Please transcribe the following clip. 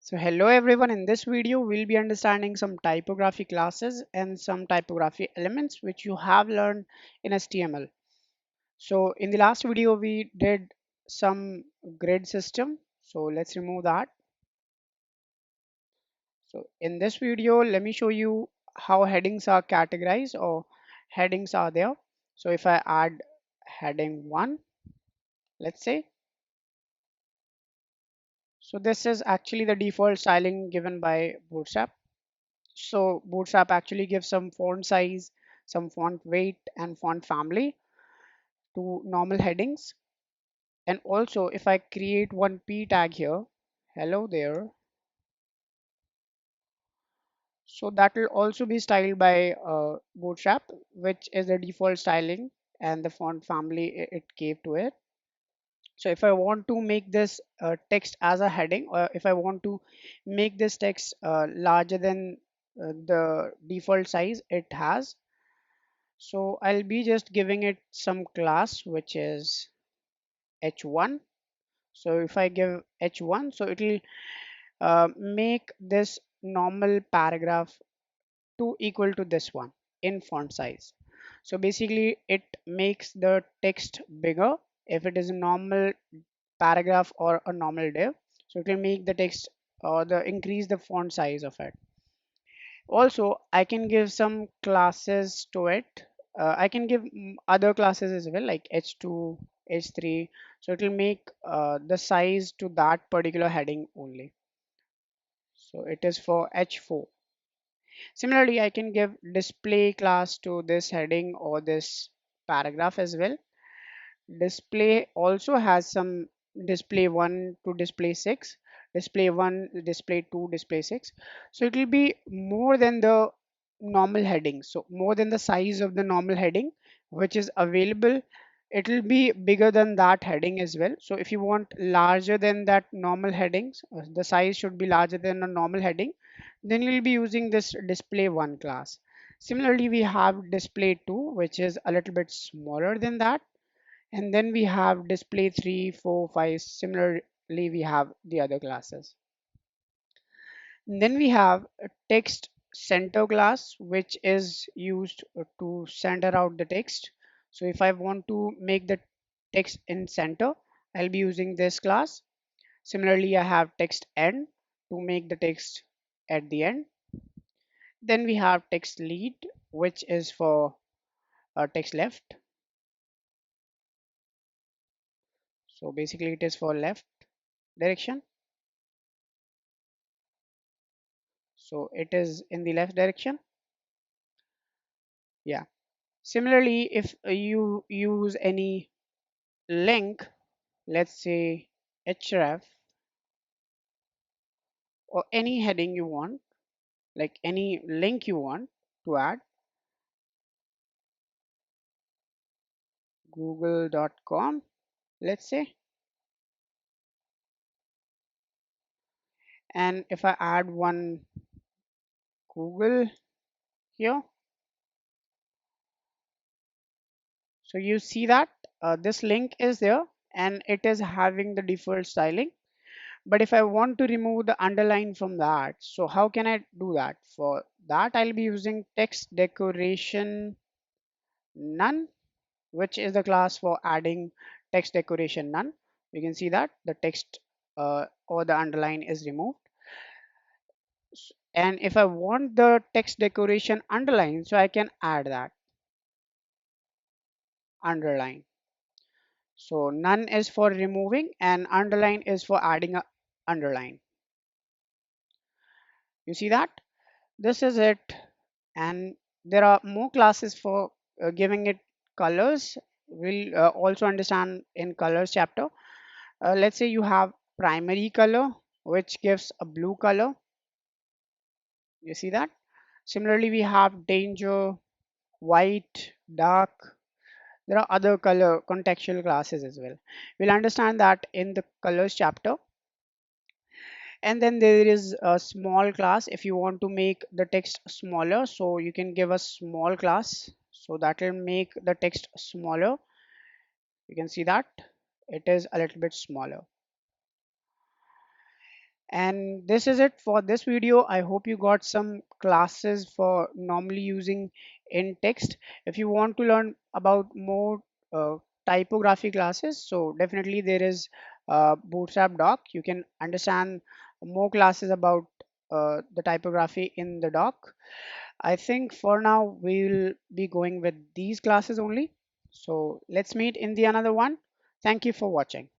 So hello everyone, in this video we'll be understanding some typography classes and some typography elements which you have learned in HTML. So in the last video we did some grid system. So let's remove that. So in this video let me show you how headings are categorized or headings are there. So if I add heading 1, let's say, so this is actually the default styling given by Bootstrap. So Bootstrap actually gives some font size, some font weight and font family to normal headings. And also if I create one p tag here, hello there, so that will also be styled by Bootstrap, which is the default styling and the font family it gave to it. So if I want to make this text as a heading, or if I want to make this text larger than the default size it has, so I'll be just giving it some class which is h1. So if I give h1, so it will make this normal paragraph to equal to this one in font size. So basically it makes the text bigger if it is a normal paragraph or a normal div. So it will make the text or the increase the font size of it. Also I can give some classes to it. I can give other classes as well, like h2, h3, so it will make the size to that particular heading only. So it is for h4. Similarly I can give display class to this heading or this paragraph as well. Display also has some display 1 to display 6, display 1, display 2, display 6. So it will be more than the normal heading. So more than the size of the normal heading which is available, it will be bigger than that heading as well. So if you want larger than that normal headings, the size should be larger than a normal heading, then you'll be using this display 1 class. Similarly, we have display 2, which is a little bit smaller than that, and then we have display 3, 4, 5. Similarly we have the other classes. And then we have a text center class which is used to center out the text. So if I want to make the text in center, I'll be using this class. Similarly I have text end to make the text at the end. Then we have text lead, which is for text left. So basically it is for left direction. So it is in the left direction. Yeah. Similarly, if you use any link, let's say href, or any heading you want, like any link you want to add, google.com, let's say, and if I add one Google here, so you see that this link is there and it is having the default styling. But if I want to remove the underline from that, so how can I do that? For that I'll be using text decoration none, which is the class for adding text decoration none. You can see that the text or the underline is removed. And if I want the text decoration underline, so I can add that underline. So none is for removing and underline is for adding a underline. You see that? This is it. And there are more classes for giving it colors. We'll also understand in colors chapter. Let's say you have primary color which gives a blue color. You see that? Similarly we have danger, white, dark. There are other color contextual classes as well. We'll understand that in the colors chapter. And then there is a small class if you want to make the text smaller, so you can give a small class, so that will make the text smaller. You can see that it is a little bit smaller. And this is it for this video. I hope you got some classes for normally using in text. If you want to learn about more uh, typography classes, so definitely there is Bootstrap doc. You can understand more classes about the typography in the doc. I think for now we'll be going with these classes only. So let's meet in the another one. Thank you for watching.